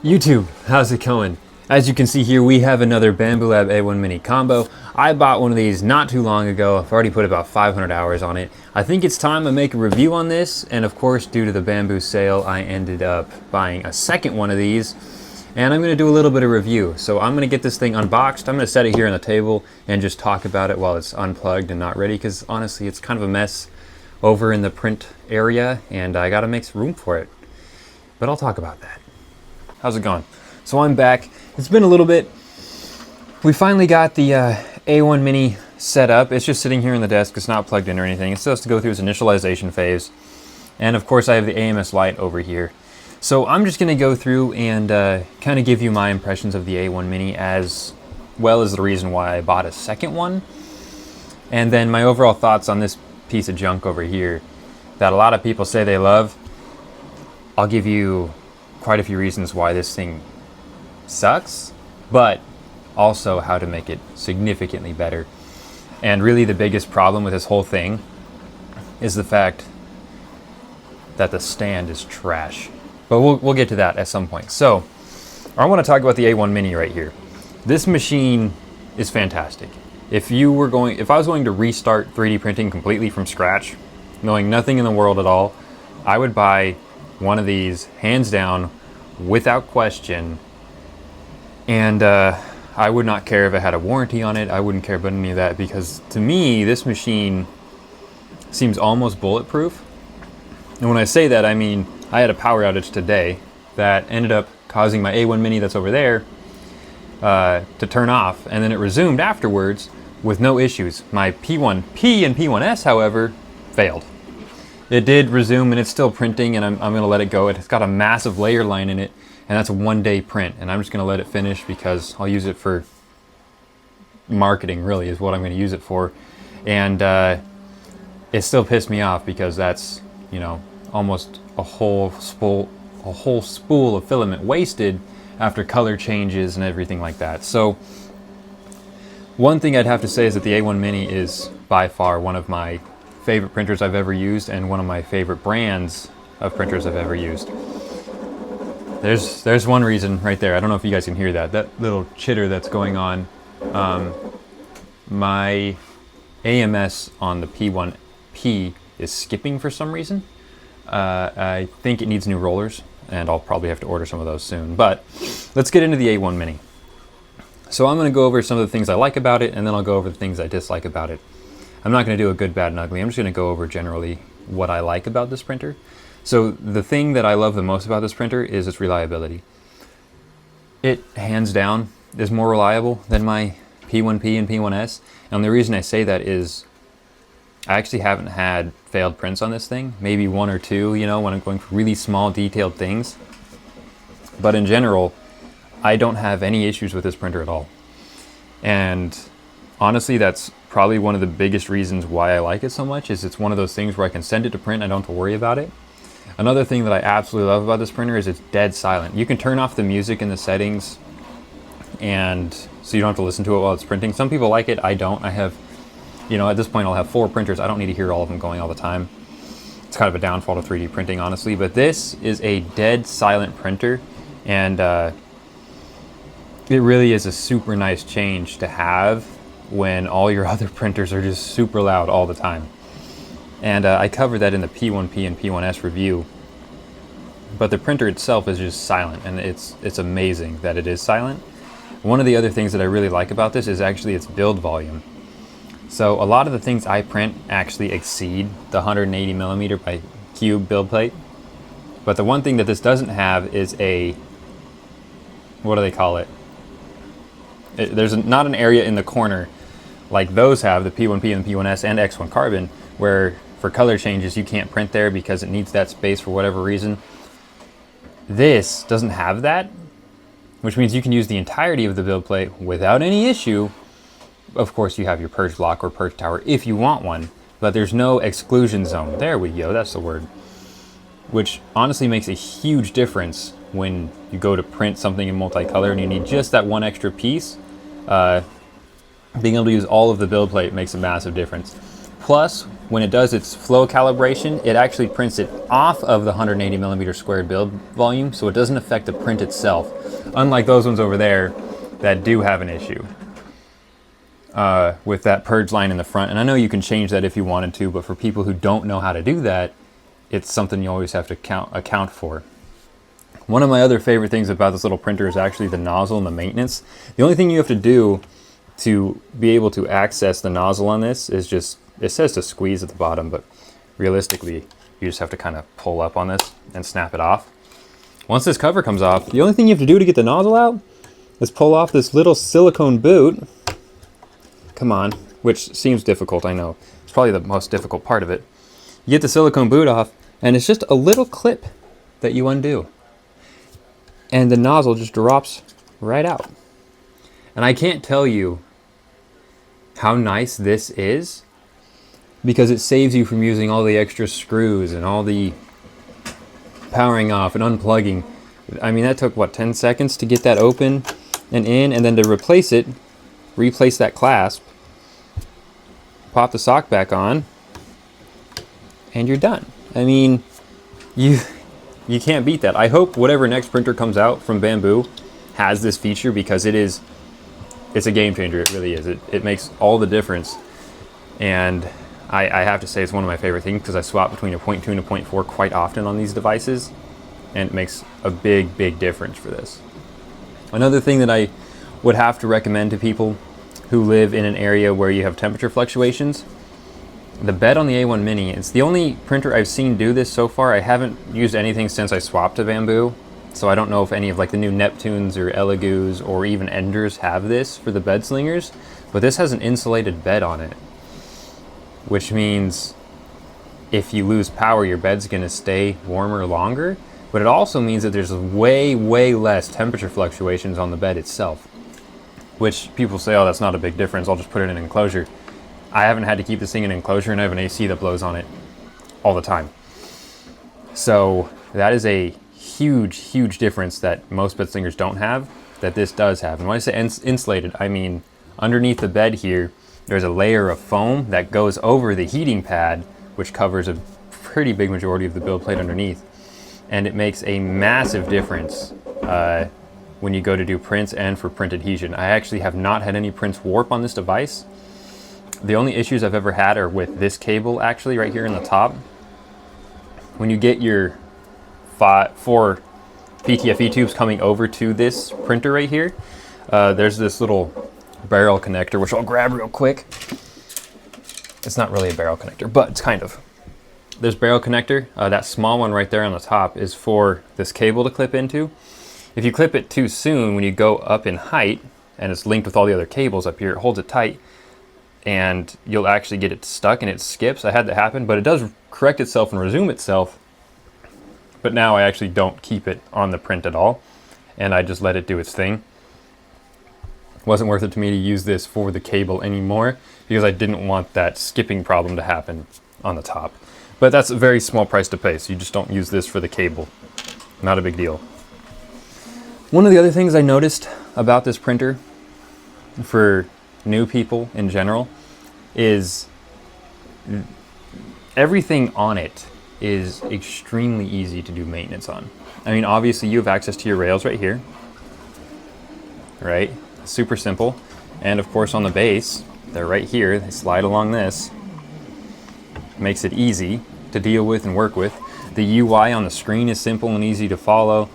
YouTube, how's it going? As you can see here, we have another Bambu Lab A1 Mini combo. I bought one of these not too long ago. I've already put about 500 hours on it. I think it's time to make a review on this, and of course, due to the Bambu sale, I ended up buying a second one of these, and I'm gonna do a little bit of review. So I'm gonna get this thing unboxed. I'm gonna set it here on the table and just talk about it while it's unplugged and not ready, because honestly, it's kind of a mess over in the print area, and I gotta make some room for it. But I'll talk about that. How's it going? So I'm back. It's been a little bit. We finally got the A1 Mini set up. It's just sitting here on the desk. It's not plugged in or anything. It still has to go through its initialization phase. And of course I have the AMS light over here. So I'm just gonna go through and kind of give you my impressions of the A1 Mini, as well as the reason why I bought a second one. And then my overall thoughts on this piece of junk over here that a lot of people say they love. I'll give you quite a few reasons why this thing sucks, but also how to make it significantly better. And really the biggest problem with this whole thing is the fact that the stand is trash. But we'll get to that at some point. So I want to talk about the A1 Mini right here. This machine is fantastic. If I was going to restart 3D printing completely from scratch, knowing nothing in the world at all, I would buy one of these, hands down, without question. And I would not care if it had a warranty on it. I wouldn't care about any of that, because to me, this machine seems almost bulletproof. And when I say that, I mean, I had a power outage today that ended up causing my A1 Mini that's over there to turn off, and then it resumed afterwards with no issues. My P1P and P1S, however, failed. It did resume, and it's still printing, and I'm gonna let it go. It's got a massive layer line in it, and that's a 1-day print, and I'm just gonna let it finish because I'll use it for marketing, really, is what I'm gonna use it for. And it still pissed me off because that's, you know, almost a whole spool of filament wasted after color changes and everything like that. So one thing I'd have to say is that the A1 Mini is by far one of my favorite printers I've ever used, and one of my favorite brands of printers I've ever used. There's one reason right there. I don't know if you guys can hear that little chitter that's going on. My AMS on the P1P is skipping for some reason. I think it needs new rollers, and I'll probably have to order some of those soon. But let's get into the A1 Mini. So I'm going to go over some of the things I like about it, and then I'll go over the things I dislike about it. I'm not going to do a good, bad, and ugly. I'm just going to go over generally what I like about this printer. So the thing that I love the most about this printer is its reliability. It, hands down, is more reliable than my P1P and P1S. And the reason I say that is I actually haven't had failed prints on this thing. Maybe one or two, you know, when I'm going for really small, detailed things. But in general, I don't have any issues with this printer at all. And honestly, that's probably one of the biggest reasons why I like it so much, is it's one of those things where I can send it to print and I don't have to worry about it. Another thing that I absolutely love about this printer is it's dead silent. You can turn off the music in the settings, and so you don't have to listen to it while it's printing. Some people like it, I don't. I have, you know, at this point I'll have 4 printers. I don't need to hear all of them going all the time. It's kind of a downfall to 3D printing, honestly, but this is a dead silent printer, and it really is a super nice change to have when all your other printers are just super loud all the time. And I covered that in the P1P and P1S review, but the printer itself is just silent, and it's amazing that it is silent. One of the other things that I really like about this is actually its build volume. So a lot of the things I print actually exceed the 180 millimeter by cube build plate, but the one thing that this doesn't have is a, what do they call it? There's not an area in the corner like those have, the P1P and the P1S and X1 Carbon, where for color changes you can't print there because it needs that space for whatever reason. This doesn't have that, which means you can use the entirety of the build plate without any issue. Of course, you have your purge block or purge tower if you want one, but there's no exclusion zone. There we go, that's the word. Which honestly makes a huge difference when you go to print something in multicolor and you need just that one extra piece. Being able to use all of the build plate makes a massive difference. Plus, when it does its flow calibration, it actually prints it off of the 180 millimeter squared build volume, so it doesn't affect the print itself, unlike those ones over there that do have an issue with that purge line in the front. And I know you can change that if you wanted to, but for people who don't know how to do that, it's something you always have to account for. One of my other favorite things about this little printer is actually the nozzle and the maintenance. The only thing you have to do to be able to access the nozzle on this is just, it says to squeeze at the bottom, but realistically, you just have to kind of pull up on this and snap it off. Once this cover comes off, the only thing you have to do to get the nozzle out is pull off this little silicone boot. Come on, which seems difficult, I know. It's probably the most difficult part of it. You get the silicone boot off, and it's just a little clip that you undo. And the nozzle just drops right out. And I can't tell you how nice this is, because it saves you from using all the extra screws and all the powering off and unplugging. I mean, that took, what, 10 seconds to get that open and in, and then to replace it, replace that clasp, pop the sock back on, and you're done. I mean, you can't beat that. I hope whatever next printer comes out from Bambu has this feature, because it's a game changer. It really is. It makes all the difference. And I have to say it's one of my favorite things, because I swap between a 0.2 and a 0.4 quite often on these devices, and it makes a big, big difference for this. Another thing that I would have to recommend to people who live in an area where you have temperature fluctuations, the bed on the A1 Mini, it's the only printer I've seen do this so far. I haven't used anything since I swapped to Bambu, so I don't know if any of like the new Neptunes or Elegoo's or even Enders have this for the bed slingers, but this has an insulated bed on it, which means if you lose power, your bed's gonna stay warmer longer, but it also means that there's way, way less temperature fluctuations on the bed itself, which people say, oh, that's not a big difference, I'll just put it in an enclosure. I haven't had to keep this thing in an enclosure, and I have an AC that blows on it all the time. So that is a huge, huge difference that most bed slingers don't have, that this does have. And when I say insulated, I mean underneath the bed here, there's a layer of foam that goes over the heating pad, which covers a pretty big majority of the build plate underneath. And it makes a massive difference when you go to do prints and for print adhesion. I actually have not had any prints warp on this device. The only issues I've ever had are with this cable, actually, right here in the top. When you get your 4 PTFE tubes coming over to this printer right here, there's this little barrel connector, which I'll grab real quick. It's not really a barrel connector, but it's kind of. There's barrel connector. That small one right there on the top is for this cable to clip into. If you clip it too soon, when you go up in height, and it's linked with all the other cables up here, it holds it tight, and you'll actually get it stuck and it skips. I had that happen, but it does correct itself and resume itself. But now I actually don't keep it on the print at all, and I just let it do its thing. It wasn't worth it to me to use this for the cable anymore, because I didn't want that skipping problem to happen on the top. But that's a very small price to pay, so you just don't use this for the cable. Not a big deal. One of the other things I noticed about this printer, for new people in general, is everything on it is extremely easy to do maintenance on. I mean, obviously you have access to your rails right here, right? Super simple. And of course on the base, they're right here, they slide along this. Makes it easy to deal with and work with. The UI on the screen is simple and easy to follow.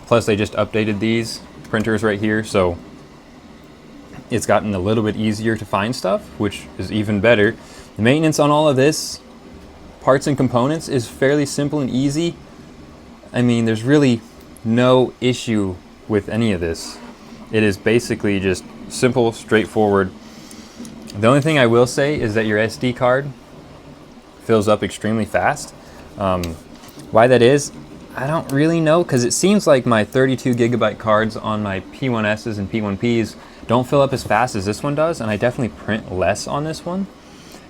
Plus they just updated these printers right here, so it's gotten a little bit easier to find stuff, which is even better. The maintenance on all of this, parts and components, is fairly simple and easy. I mean, there's really no issue with any of this. It is basically just simple, straightforward. The only thing I will say is that your SD card fills up extremely fast. Why that is, I don't really know, because it seems like my 32 gigabyte cards on my P1Ss and P1Ps don't fill up as fast as this one does, and I definitely print less on this one.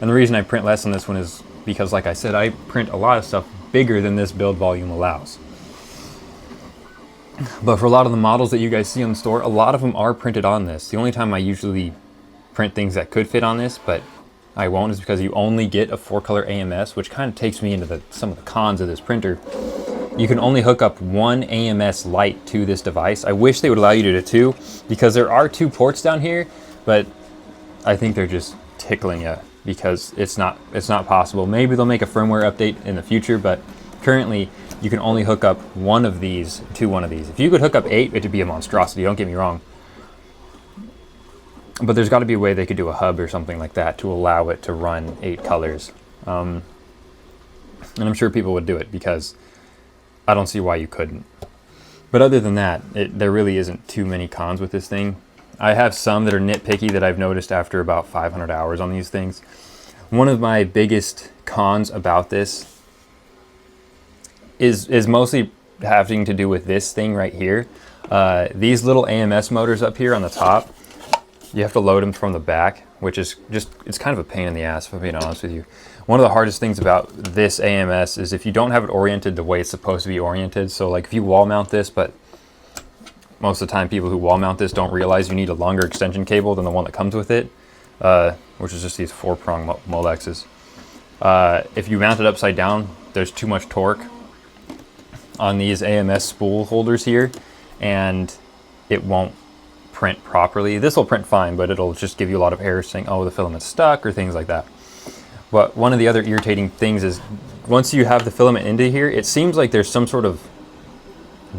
And the reason I print less on this one is because, like I said, I print a lot of stuff bigger than this build volume allows. But for a lot of the models that you guys see on the store, a lot of them are printed on this. The only time I usually print things that could fit on this, but I won't is because you only get a 4-color AMS, which kind of takes me into some of the cons of this printer. You can only hook up one AMS light to this device. I wish they would allow you to do 2, because there are 2 ports down here, but I think they're just tickling you because it's not possible. Maybe they'll make a firmware update in the future, but currently you can only hook up one of these to one of these. If you could hook up 8, it'd be a monstrosity, don't get me wrong. But there's got to be a way they could do a hub or something like that to allow it to run 8 colors. And I'm sure people would do it because I don't see why you couldn't. But other than that, there really isn't too many cons with this thing. I have some that are nitpicky that I've noticed after about 500 hours on these things. One of my biggest cons about this is mostly having to do with this thing right here. These little AMS motors up here on the top, you have to load them from the back, which is it's kind of a pain in the ass, if I'm being honest with you. One of the hardest things about this AMS is if you don't have it oriented the way it's supposed to be oriented. So like if you wall mount this, but most of the time people who wall mount this don't realize you need a longer extension cable than the one that comes with it, which is just these 4-prong Molexes. If you mount it upside down, there's too much torque on these AMS spool holders here, and it won't print properly. This will print fine, but it'll just give you a lot of errors saying, oh, the filament's stuck or things like that. But one of the other irritating things is once you have the filament into here, it seems like there's some sort of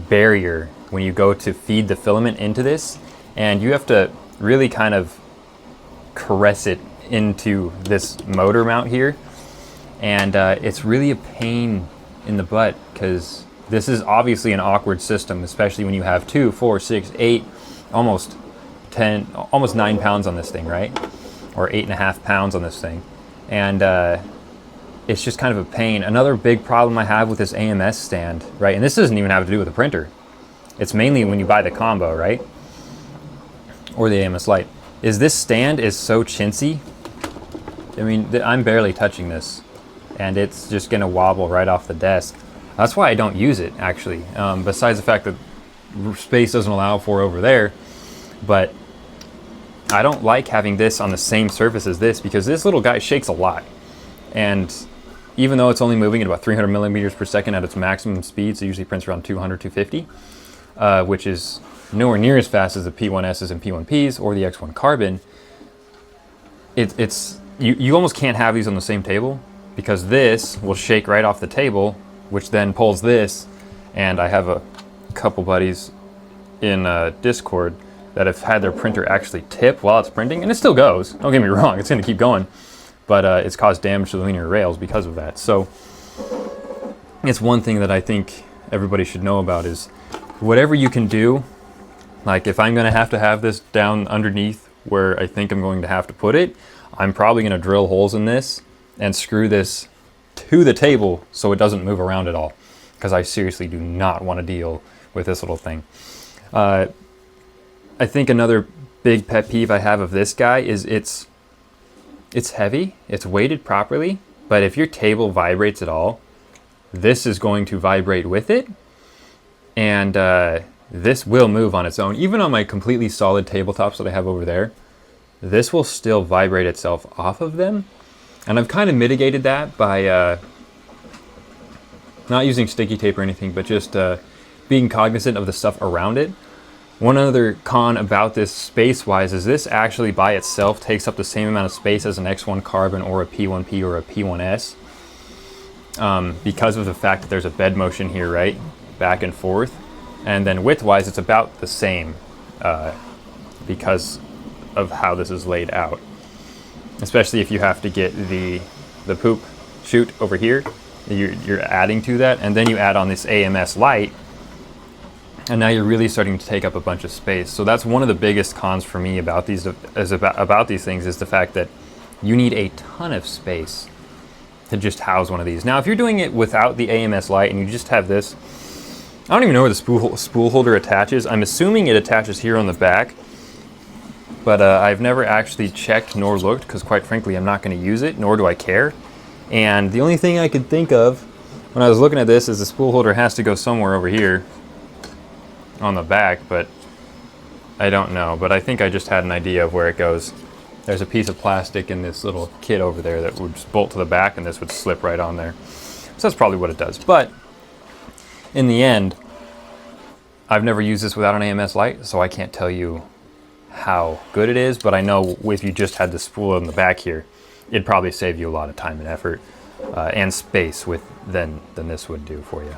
barrier when you go to feed the filament into this, and you have to really kind of caress it into this motor mount here, and it's really a pain in the butt because this is obviously an awkward system, especially when you have 2, 4, 6, 8, almost 9 pounds on this thing, right? Or 8.5 pounds on this thing. And it's just kind of a pain. Another big problem I have with this AMS stand, right? And this doesn't even have to do with the printer. It's mainly when you buy the combo, right? Or the AMS Lite. Is this stand is so chintzy. I mean, I'm barely touching this, and it's just gonna wobble right off the desk. That's why I don't use it, actually. Besides the fact that space doesn't allow for over there, but I don't like having this on the same surface as this because this little guy shakes a lot. And even though it's only moving at about 300 millimeters per second at its maximum speed, so it usually prints around 200, 250, which is nowhere near as fast as the P1Ss and P1Ps or the X1 Carbon, you almost can't have these on the same table because this will shake right off the table, which then pulls this. And I have a couple buddies in Discord that have had their printer actually tip while it's printing, and it still goes, don't get me wrong, it's going to keep going, but it's caused damage to the linear rails because of that. So it's one thing that I think everybody should know about is whatever you can do, like if I'm going to have this down underneath where I think I'm going to have to put it, I'm probably going to drill holes in this and screw this to the table so it doesn't move around at all, because I seriously do not want to deal with this little thing. I think another big pet peeve I have of this guy is it's heavy, it's weighted properly, but if your table vibrates at all, this is going to vibrate with it, and this will move on its own. Even on my completely solid tabletops that I have over there, this will still vibrate itself off of them. And I've kind of mitigated that by not using sticky tape or anything, but just being cognizant of the stuff around it. One other con about this space-wise is this actually by itself takes up the same amount of space as an X1 Carbon or a P1P or a P1S, because of the fact that there's a bed motion here, right? Back and forth. And then width-wise, it's about the same because of how this is laid out. Especially if you have to get the poop chute over here, you're adding to that, and then you add on this AMS light, and now you're really starting to take up a bunch of space. So that's one of the biggest cons for me about these things is the fact that you need a ton of space to just house one of these. Now, if you're doing it without the AMS light and you just have this, I don't even know where the spool holder attaches. I'm assuming it attaches here on the back, but I've never actually checked nor looked because quite frankly, I'm not going to use it, nor do I care. And the only thing I could think of when I was looking at this is the spool holder has to go somewhere over here on the back, but I don't know. But I think I just had an idea of where it goes. there's a piece of plastic in this little kit over there that would just bolt to the back, and this would slip right on there. So that's probably what it does. But in the end, I've never used this without an AMS light, so I can't tell you how good it is, but I know if you just had the spool in the back here, it'd probably save you a lot of time and effort and space than this would do for you.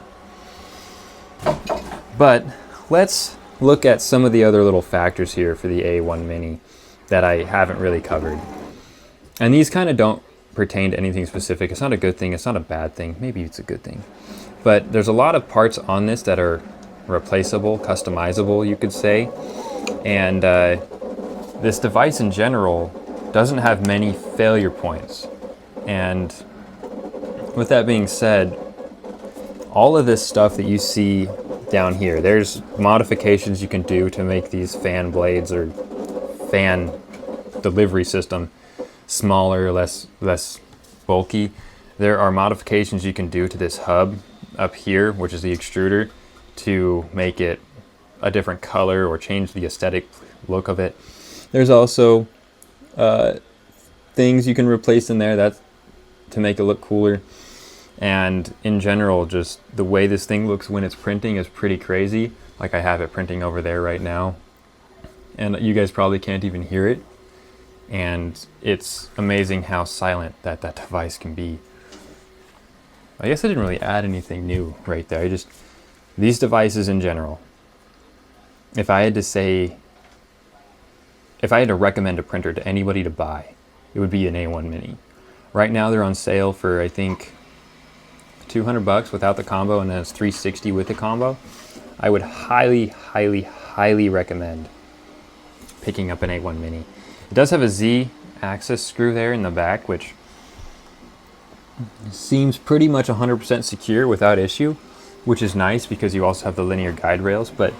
But let's look at some of the other little factors here for the A1 Mini that I haven't really covered. And these kind of don't pertain to anything specific. It's not a good thing, it's not a bad thing. Maybe it's a good thing. But there's a lot of parts on this that are replaceable, customizable, you could say. And this device in general doesn't have many failure points. And with that being said, all of this stuff that you see down here, there's modifications you can do to make these fan blades or fan delivery system smaller, less bulky. There are modifications you can do to this hub up here, which is the extruder, to make it a different color or change the aesthetic look of it. There's also things you can replace in there to make it look cooler. And in general, just the way this thing looks when it's printing is pretty crazy. Like I have it printing over there right now, and you guys probably can't even hear it. And it's amazing how silent that device can be. I guess I didn't really add anything new right there. These devices in general, if I had to recommend a printer to anybody to buy, it would be an A1 Mini. Right now they're on sale for, I think, $200 without the combo, and then it's $360 with the combo. I would highly, highly, highly recommend picking up an A1 Mini. It does have a Z-axis screw there in the back, which seems pretty much 100% secure without issue, which is nice because you also have the linear guide rails. But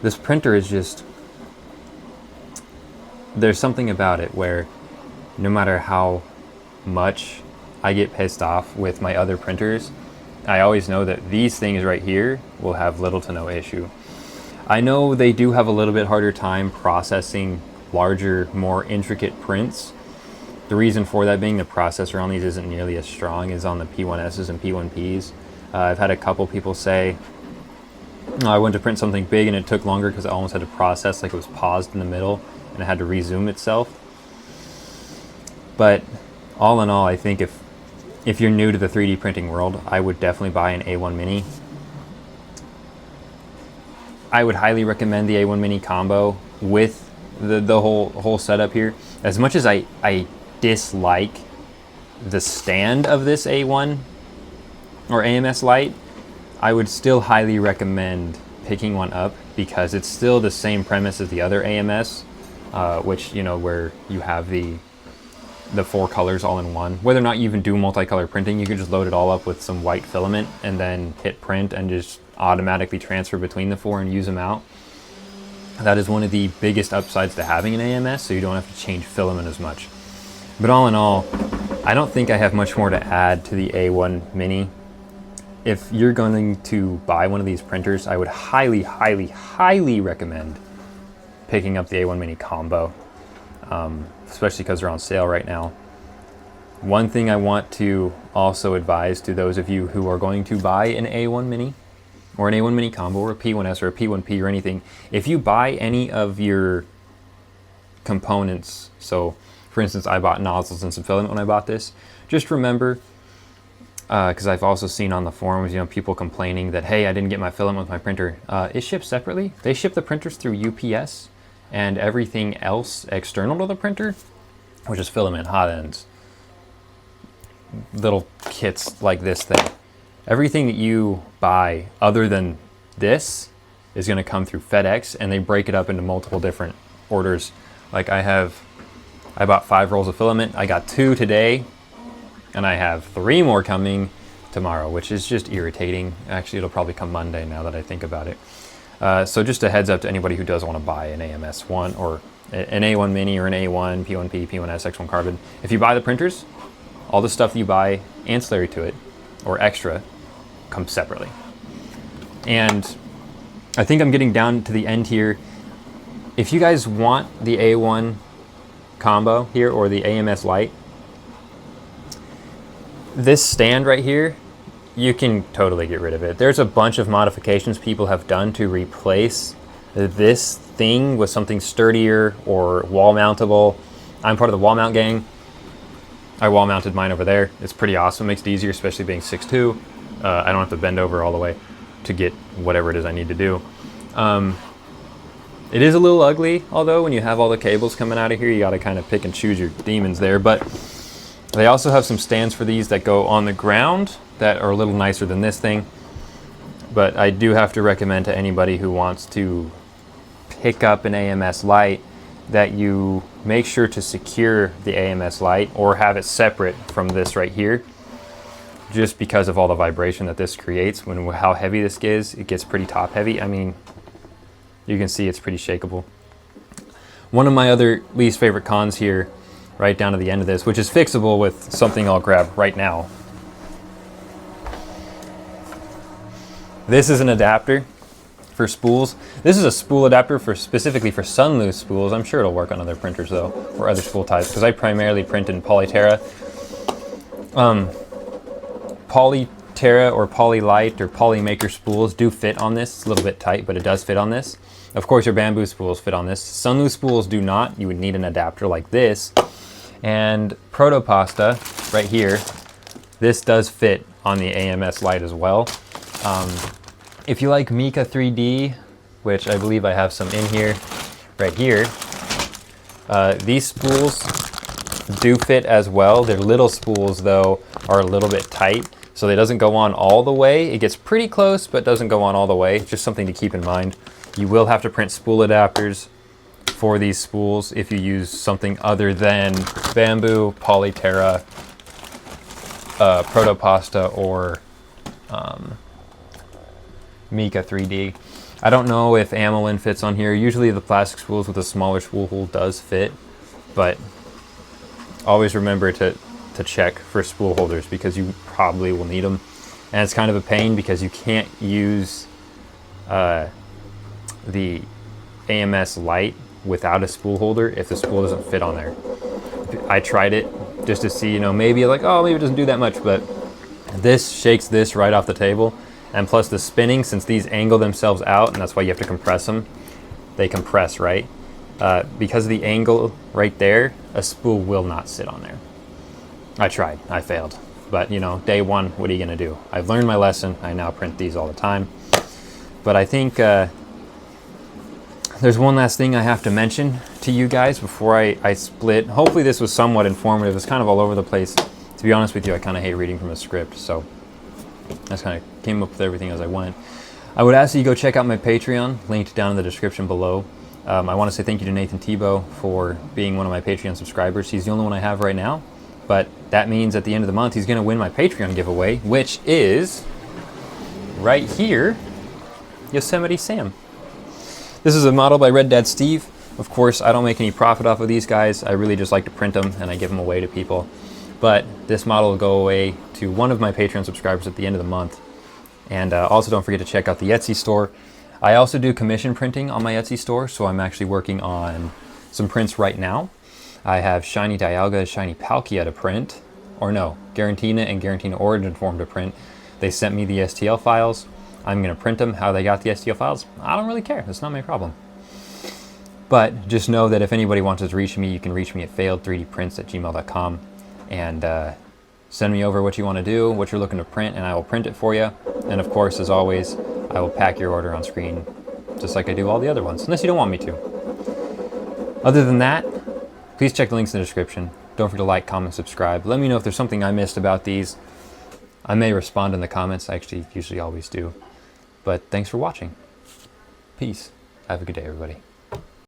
this printer is just, there's something about it where no matter how much I get pissed off with my other printers, I always know that these things right here will have little to no issue. I know they do have a little bit harder time processing larger, more intricate prints. The reason for that being the processor on these isn't nearly as strong as on the P1Ss and P1Ps. I've had a couple people say, I went to print something big and it took longer because I almost had to process, like it was paused in the middle and it had to resume itself. But all in all, I think if you're new to the 3D printing world, I would definitely buy an A1 Mini. I would highly recommend the A1 Mini combo with the whole setup here. As much as I dislike the stand of this A1 or AMS light, I would still highly recommend picking one up because it's still the same premise as the other AMS, which, you know, where you have the 4 colors all in one. Whether or not you even do multicolor printing, you can just load it all up with some white filament and then hit print and just automatically transfer between the 4 and use them out. That is one of the biggest upsides to having an AMS, so you don't have to change filament as much. But all in all, I don't think I have much more to add to the A1 Mini. If you're going to buy one of these printers, I would highly, highly, highly recommend picking up the A1 Mini combo, especially because they're on sale right now. One thing I want to also advise to those of you who are going to buy an A1 Mini or an A1 Mini combo or a P1S or a P1P or anything, if you buy any of your components, so for instance, I bought nozzles and some filament when I bought this, just remember, because I've also seen on the forums, you know, people complaining that, hey, I didn't get my filament with my printer. It ships separately. They ship the printers through UPS, and everything else external to the printer, which is filament, hot ends, little kits like this thing. Everything that you buy other than this is going to come through FedEx, and they break it up into multiple different orders. Like I bought 5 rolls of filament. I got 2 today, and I have 3 more coming tomorrow, which is just irritating. Actually, it'll probably come Monday now that I think about it. So just a heads up to anybody who does want to buy an AMS1 or an A1 Mini or an A1, P1P, P1S, X1 Carbon. If you buy the printers, all the stuff you buy ancillary to it or extra comes separately. And I think I'm getting down to the end here. If you guys want the A1 combo here, or the AMS Lite, this stand right here, you can totally get rid of it. There's a bunch of modifications people have done to replace this thing with something sturdier or wall mountable. I'm part of the wall mount gang. I wall mounted mine over there. It's pretty awesome. Makes it easier, especially being 6'2". I don't have to bend over all the way to get whatever it is I need to do. It is a little ugly, although when you have all the cables coming out of here, you got to kind of pick and choose your demons there. But they also have some stands for these that go on the ground that are a little nicer than this thing. But I do have to recommend to anybody who wants to pick up an AMS Lite that you make sure to secure the AMS Lite or have it separate from this right here, just because of all the vibration that this creates. When how heavy this is, it gets pretty top heavy. I mean, you can see it's pretty shakeable. One of my other least favorite cons here, right down to the end of this, which is fixable with something I'll grab right now. This is an adapter for spools. This is a spool adapter for specifically for Sunloose spools. I'm sure it'll work on other printers though, or other spool types, because I primarily print in Polyterra. Polyterra or Polylite or Polymaker spools do fit on this. It's a little bit tight, but it does fit on this. Of course, your bamboo spools fit on this. Sunloose spools do not. You would need an adapter like this. And Protopasta right here, this does fit on the AMS Lite as well. If you like Mica 3D, which I believe I have some in here, right here, these spools do fit as well. Their little spools though are a little bit tight, so it doesn't go on all the way. It gets pretty close, but doesn't go on all the way. Just something to keep in mind. You will have to print spool adapters for these spools if you use something other than bamboo, Polyterra, Protopasta, or Mica 3D. I don't know if Amolin fits on here. Usually the plastic spools with a smaller spool hole does fit, but always remember to check for spool holders because you probably will need them. And it's kind of a pain because you can't use the AMS Lite without a spool holder if the spool doesn't fit on there. I tried it just to see, maybe like, oh, maybe it doesn't do that much, but this shakes this right off the table. And plus the spinning, since these angle themselves out, and that's why you have to compress them, they compress, right? Because of the angle right there, a spool will not sit on there. I tried, I failed. But day one, what are you gonna do? I've learned my lesson, I now print these all the time. But I think there's one last thing I have to mention to you guys before I split. Hopefully this was somewhat informative. It's kind of all over the place. To be honest with you, I kind of hate reading from a script, so I just kind of came up with everything as I went. I would ask that you go check out my Patreon, linked down in the description below. I want to say thank you to Nathan Tebow for being one of my Patreon subscribers. He's the only one I have right now, but that means at the end of the month he's going to win my Patreon giveaway, which is right here, Yosemite Sam. This is a model by Red Dad Steve. Of course, I don't make any profit off of these guys. I really just like to print them and I give them away to people. But this model will go away to one of my Patreon subscribers at the end of the month. And also don't forget to check out the Etsy store. I also do commission printing on my Etsy store, so I'm actually working on some prints right now. I have Shiny Dialga, Shiny Palkia to print, or no, Garantina and Garantina Origin Form to print. They sent me the STL files. I'm gonna print them. How they got the STL files, I don't really care. That's not my problem. But just know that if anybody wants to reach me, you can reach me at failedtreeprints@gmail.com and send me over what you want to do, what you're looking to print, and I will print it for you. And of course, as always, I will pack your order on screen just like I do all the other ones, unless you don't want me to. Other than that, please check the links in the description. Don't forget to like, comment, subscribe. Let me know if there's something I missed about these. I may respond in the comments. I actually usually always do. But thanks for watching. Peace. Have a good day, everybody.